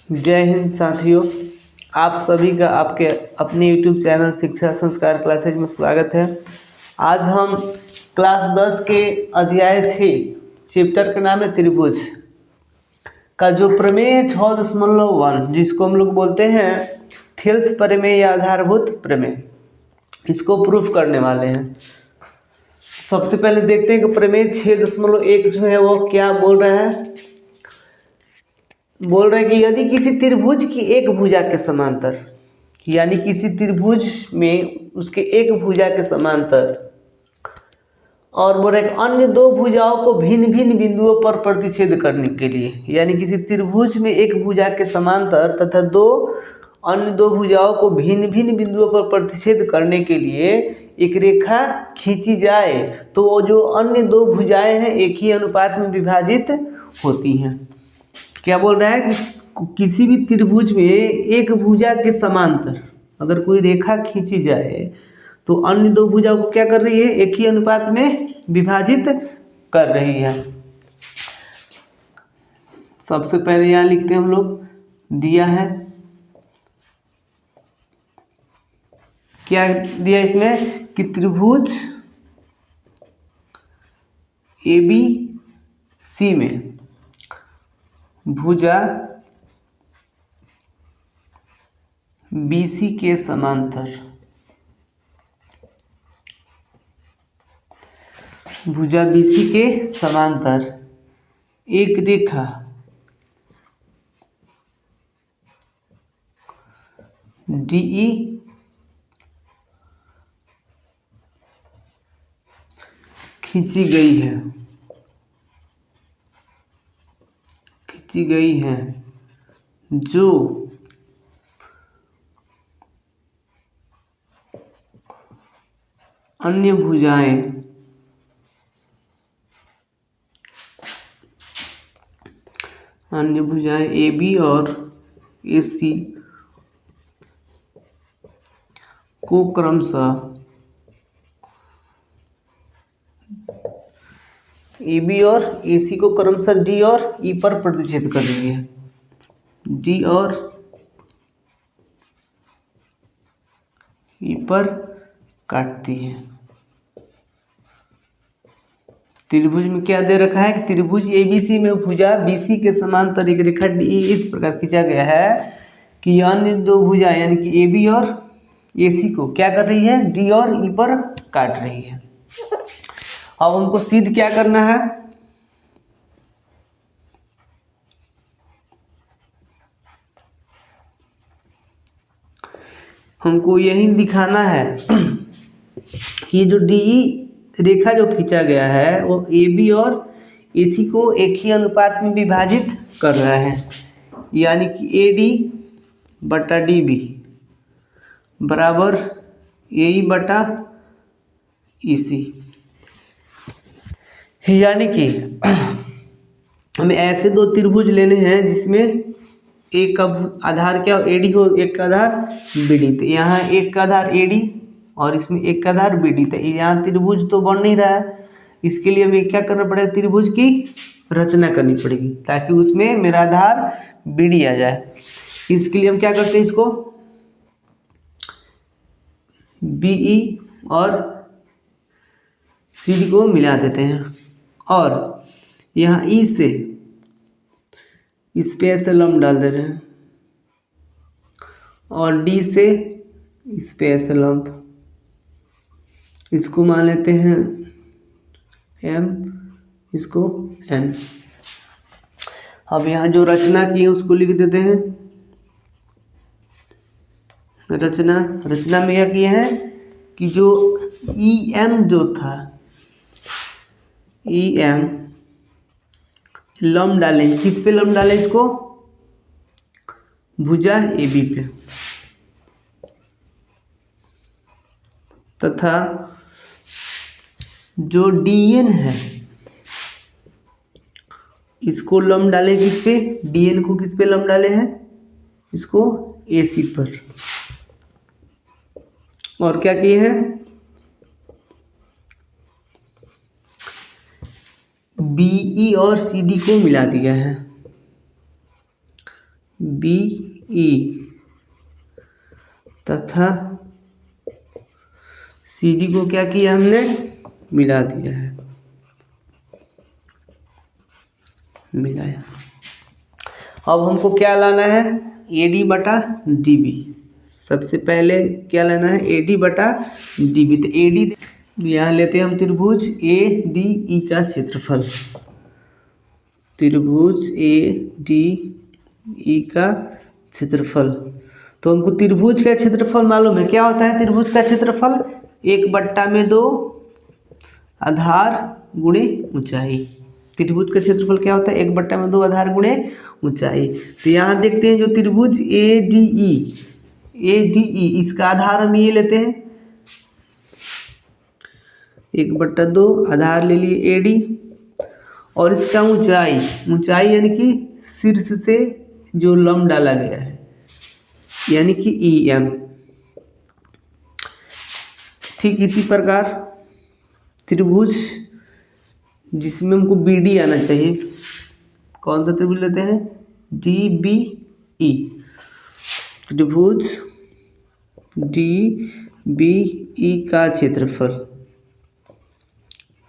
जय हिंद साथियों। आप सभी का आपके अपने YouTube चैनल शिक्षा संस्कार क्लासेज में स्वागत है। आज हम क्लास 10 के अध्याय 6 चैप्टर का नाम है त्रिभुज का जो प्रमेय है 6.1 जिसको हम लोग बोलते हैं थेल्स प्रमेय या आधारभूत प्रमेय, इसको प्रूफ करने वाले हैं। सबसे पहले देखते हैं कि प्रमेय 6.1 जो है वो क्या बोल रहा है। बोल रहे हैं कि यदि किसी त्रिभुज की एक भुजा के समांतर, यानी किसी त्रिभुज में उसके एक भुजा के समांतर और बोल रहे हैं अन्य दो भुजाओं को भिन्न भिन्न बिंदुओं पर प्रतिच्छेद करने के लिए, यानी किसी त्रिभुज में एक भुजा के समांतर तथा अन्य दो भुजाओं को भिन्न भिन्न बिंदुओं पर प्रतिच्छेद करने के लिए एक रेखा खींची जाए तो वो जो अन्य दो भुजाएं हैं एक ही अनुपात में विभाजित होती हैं। क्या बोल रहा है कि किसी भी त्रिभुज में एक भुजा के समांतर अगर कोई रेखा खींची जाए तो अन्य दो भुजाओं को क्या कर रही है, एक ही अनुपात में विभाजित कर रही है। सबसे पहले यहाँ लिखते हैं हम लोग, दिया है क्या दिया इसमें कि त्रिभुज ABC में भुजा BC के समांतर, भुजा BC के समांतर एक रेखा DE खींची गई है जो अन्य भुजाएं AB और AC को क्रमशः AB और AC को क्रमशः D और E पर प्रतिच्छेद कर रही है, D और E पर काटती है। त्रिभुज में क्या दे रखा है कि त्रिभुज ABC में भुजा BC के समांतर एक रेखा DE इस प्रकार खींचा गया है कि अन्य दो भुजा यानी कि AB और AC को क्या कर रही है, D और E पर काट रही है। अब हमको सिद्ध क्या करना है, हमको यही दिखाना है कि जो DE रेखा जो खींचा गया है वो AB और AC को एक ही अनुपात में विभाजित कर रहा है, यानी कि AD बटा DB बराबर AE बटा EC। यानी कि हमें ऐसे दो त्रिभुज लेने हैं जिसमें एक का आधार क्या AD हो, एक का आधार BD। तो यहाँ एक का आधार AD और इसमें एक का आधार BD। तो यहाँ त्रिभुज तो बन नहीं रहा है, इसके लिए हमें क्या करना पड़ेगा, त्रिभुज की रचना करनी पड़ेगी ताकि उसमें मेरा आधार BD आ जाए। इसके लिए हम क्या करते हैं, इसको BE और CD को मिला देते हैं और यहाँ E से इस पे ऐसे लंब डाल दे रहे हैं और D से इस पे ऐसे लंब, इसको मान लेते हैं M, इसको N। अब यहाँ जो रचना की है उसको लिख देते हैं। रचना में क्या किए हैं कि जो EM जो था, EM लंब डालें, किस पे लंब डालें, इसको भुजा AB पे, तथा जो DN है इसको लंब डाले किस पे, DN को किस पे लंब डाले हैं, इसको AC पर। और क्या किए हैं, BE और CD को मिला दिया है। बी ई तथा सी डी को क्या किया हमने, मिला दिया है, मिलाया। अब हमको क्या लाना है, ए डी बटा डी बी। सबसे पहले क्या लेना है, ए डी बटा डी बी। तो ए डी यहाँ लेते हैं हम त्रिभुज ए डी ई का क्षेत्रफल, त्रिभुज ए डी ई का क्षेत्रफल। तो हमको त्रिभुज का क्षेत्रफल मालूम है, क्या होता है त्रिभुज का क्षेत्रफल, 1/2 आधार गुणे ऊंचाई। त्रिभुज का क्षेत्रफल क्या होता है, 1/2 आधार गुणे ऊंचाई। तो यहाँ देखते हैं जो त्रिभुज ए डी ई, इसका आधार हम ये लेते हैं 1/2 आधार ले लिए ए डी, और इसका ऊंचाई यानी कि शीर्ष से जो लंब डाला गया है यानी कि ई एम। ठीक इसी प्रकार त्रिभुज जिसमें हमको बी डी आना चाहिए, कौन सा त्रिभुज लेते हैं, डी बी ई। त्रिभुज डी बी ई का क्षेत्रफल,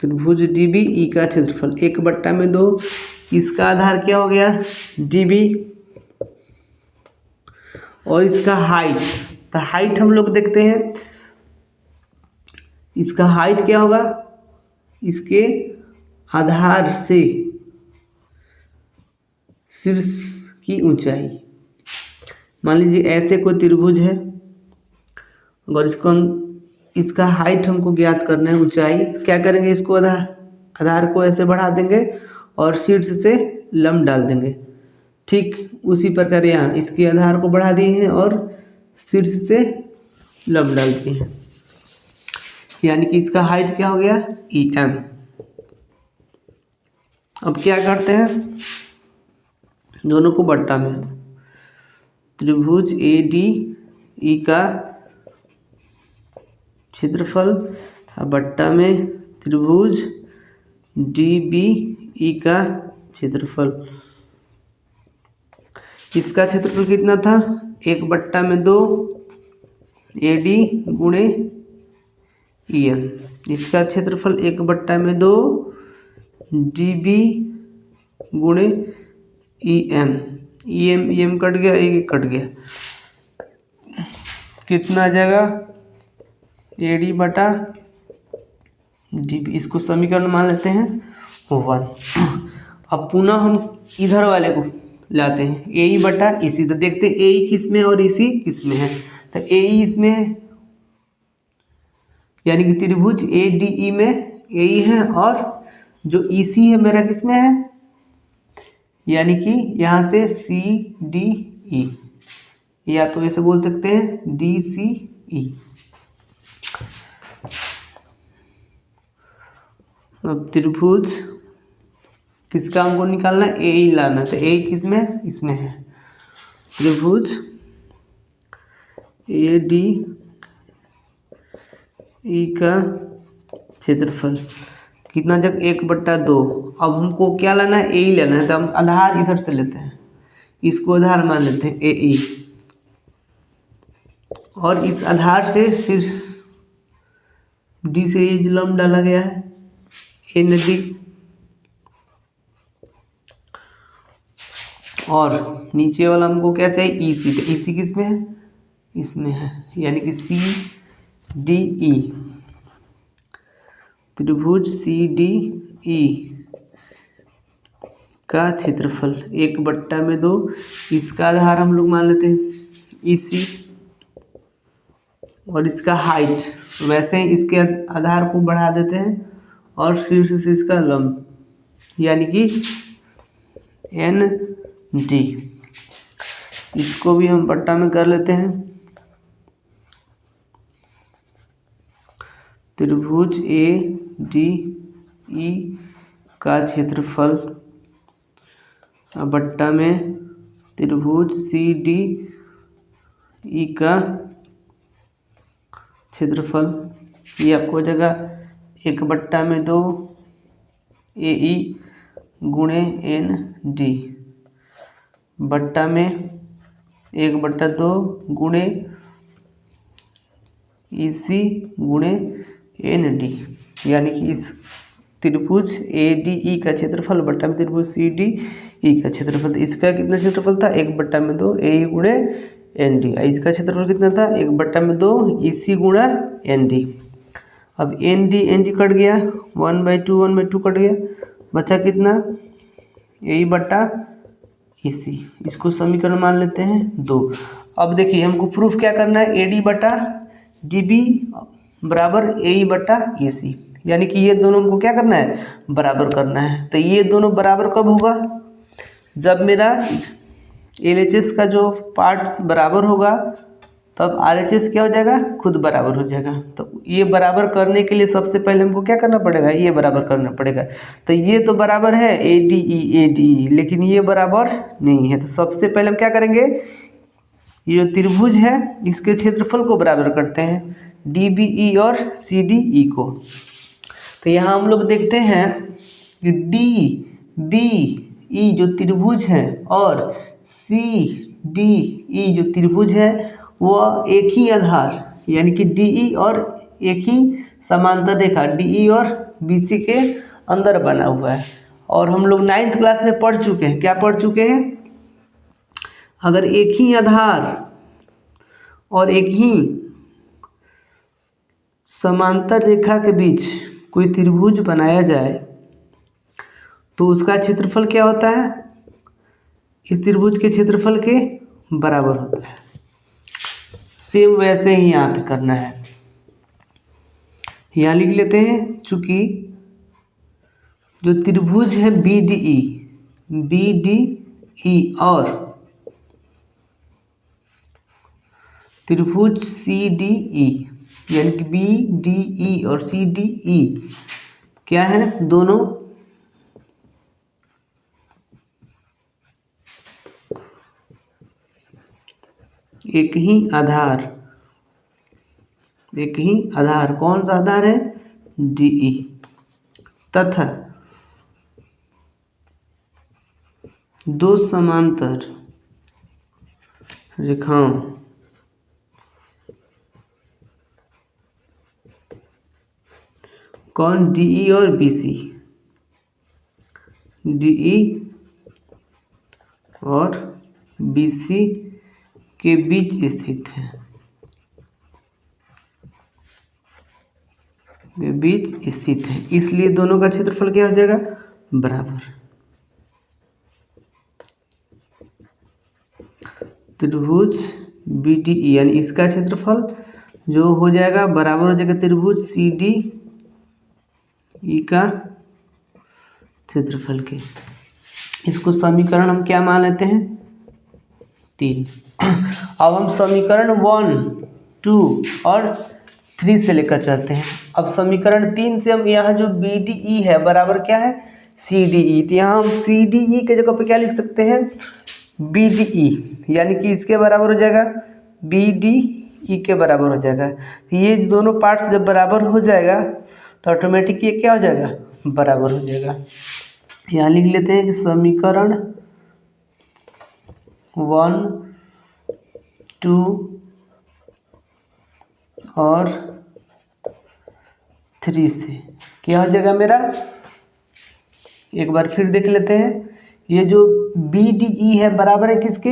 त्रिभुज डी बी ई का क्षेत्रफल 1/2, इसका आधार क्या हो गया, डी बी, और इसका हाइट, तो हाइट हम लोग देखते हैं, इसका हाइट क्या होगा, इसके आधार से शीर्ष की ऊंचाई। मान लीजिए ऐसे कोई त्रिभुज है, अगर इसको हम, इसका हाइट हमको ज्ञात करना है, ऊंचाई, क्या करेंगे, इसको आधार को ऐसे बढ़ा देंगे और शीर्ष से लंब डाल देंगे। ठीक उसी प्रकार यहाँ इसके आधार को बढ़ा दिए हैं और शीर्ष से लंब डाल दिए हैं, यानी कि इसका हाइट क्या हो गया, ई एम। अब क्या करते हैं, दोनों को बट्टा में, त्रिभुज ए डी ई का क्षेत्रफल बट्टा में त्रिभुज डी बी ई का क्षेत्रफल। इसका क्षेत्रफल कितना था, 1/2 ए डी गुणे ई एम। इसका क्षेत्रफल 1/2 डी बी गुणे E M. E M cut गया, एक कट गया, कितना आ जाएगा, ए डी बटा डी बी। इसको समीकरण मान लेते हैं 1। अब पुनः हम इधर वाले को लाते हैं, ए ई बटा ई सी। तो देखते हैं ए ई किस में और ई सी किस में है, तो ए ई इसमें है, यानी कि त्रिभुज ए डी ई में ए ई है, और जो ई सी है मेरा किस में है, यानी कि यहाँ से सी डी ई, या तो ऐसे बोल सकते हैं डी सी ई। अब त्रिभुज किसका हमको निकालना है, ए ई लाना, तो ए किस में, इसमें है। त्रिभुज ए डी ई का क्षेत्रफल कितना जग, 1/2। अब हमको क्या लाना है, ए ई लेना है, तो हम आधार इधर से लेते हैं, इसको आधार मान लेते हैं ए ई, और इस आधार से शीर्ष डी से ये जो लंब डाला गया है ए नदी, और नीचे वाला हमको क्या चाहिए, ई सी। तो ई सी किस में है, इसमें है, यानी कि सी डी ई। त्रिभुज सी डी ई का क्षेत्रफल 1/2, इसका आधार हम लोग मान लेते हैं ई सी, और इसका हाइट वैसे ही इसके आधार को बढ़ा देते हैं और शीर्ष से इसका लंब, यानी कि एन डी। इसको भी हम बट्टा में कर लेते हैं, त्रिभुज ए डी ई का क्षेत्रफल बट्टा में त्रिभुज सी डी ई का क्षेत्रफल, ये आपको जगह 1/2 ए ई गुणे एन डी बट्टा में 1/2 गुणे EC गुणे ND, यानी कि इस त्रिभुज ADE का क्षेत्रफल बट्टा में त्रिभुज CDE का क्षेत्रफल। इसका कितना क्षेत्रफल था? 1/2 AE गुणे ND। इसका क्षेत्रफल कितना था? 1/2 EC गुणा ND। अब ND कट गया, 1/2 कट गया, बचा कितना? AE/EC। इसको समीकरण मान लेते हैं 2। अब देखिए हमको प्रूफ क्या करना है? AD/DB बराबर AE/EC, यानी कि ये दोनों को क्या करना है? बराबर करना है। तो ये दोनों बराबर कब होगा? जब मेरा LHS का जो पार्ट्स बराबर होगा तब RHS क्या हो जाएगा? खुद बराबर हो जाएगा। तो ये बराबर करने के लिए सबसे पहले हमको क्या करना पड़ेगा? ये बराबर करना पड़ेगा। तो ये तो बराबर है ADE, लेकिन ये बराबर नहीं है। तो सबसे पहले हम क्या करेंगे? ये जो त्रिभुज है इसके क्षेत्रफल को बराबर करते हैं, DBE और CDE को। तो यहाँ हम लोग देखते हैं कि DBE जो त्रिभुज है और CDE जो त्रिभुज है वह एक ही आधार, यानी कि DE और एक ही समांतर रेखा DE और BC के अंदर बना हुआ है। और हम लोग 9th क्लास में पढ़ चुके हैं। क्या पढ़ चुके हैं? अगर एक ही आधार और एक ही समांतर रेखा के बीच कोई त्रिभुज बनाया जाए तो उसका क्षेत्रफल क्या होता है? इस त्रिभुज के क्षेत्रफल के बराबर होता है। सेम वैसे ही यहाँ पे करना है। यहाँ लिख लेते हैं, चूंकि जो त्रिभुज है BDE और त्रिभुज CDE, यानी कि BDE और CDE क्या है? दोनों एक ही आधार, कौन सा आधार है? DE, तथा दो समांतर रेखाओं कौन? DE और BC, DE और BC के बीच स्थित है, इसलिए दोनों का क्षेत्रफल क्या हो जाएगा? बराबर। त्रिभुज BDE यानी इसका क्षेत्रफल जो हो जाएगा बराबर हो जाएगा त्रिभुज CDE का क्षेत्रफल के। इसको समीकरण हम क्या मान लेते हैं? 3। अब हम समीकरण 1, 2 और 3 से लेकर चलते हैं। अब समीकरण 3 से हम यहाँ जो BDE है बराबर क्या है? CDE। तो यहाँ हम CDE के जगह पे क्या लिख सकते हैं? BDE, यानी कि इसके बराबर हो जाएगा BDE के बराबर हो जाएगा। तो ये दोनों पार्ट्स जब बराबर हो जाएगा तो ऑटोमेटिक ये क्या हो जाएगा? बराबर हो जाएगा। यहाँ लिख लेते हैं कि समीकरण 1, 2 और 3 से क्या हो जाएगा मेरा? एक बार फिर देख लेते हैं। ये जो BDE है बराबर है किसके?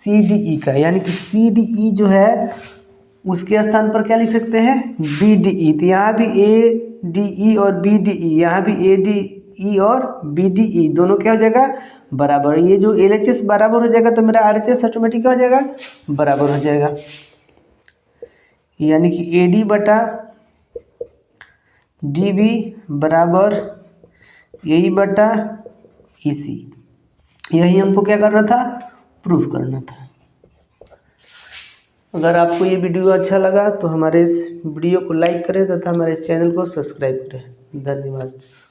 CDE का, यानी कि CDE जो है उसके स्थान पर क्या लिख सकते हैं? BDE। तो यहाँ भी ADE और BDE, यहाँ भी ADE और BDE दोनों क्या हो जाएगा? बराबर। ये जो LHS बराबर हो जाएगा तो मेरा RHS ऑटोमेटिक क्या हो जाएगा? बराबर हो जाएगा। यानी कि AD/DB बराबर AE/EC। यही हमको क्या करना था? प्रूफ करना था। अगर आपको ये वीडियो अच्छा लगा तो हमारे इस वीडियो को लाइक करें तथा हमारे इस चैनल को सब्सक्राइब करें। धन्यवाद।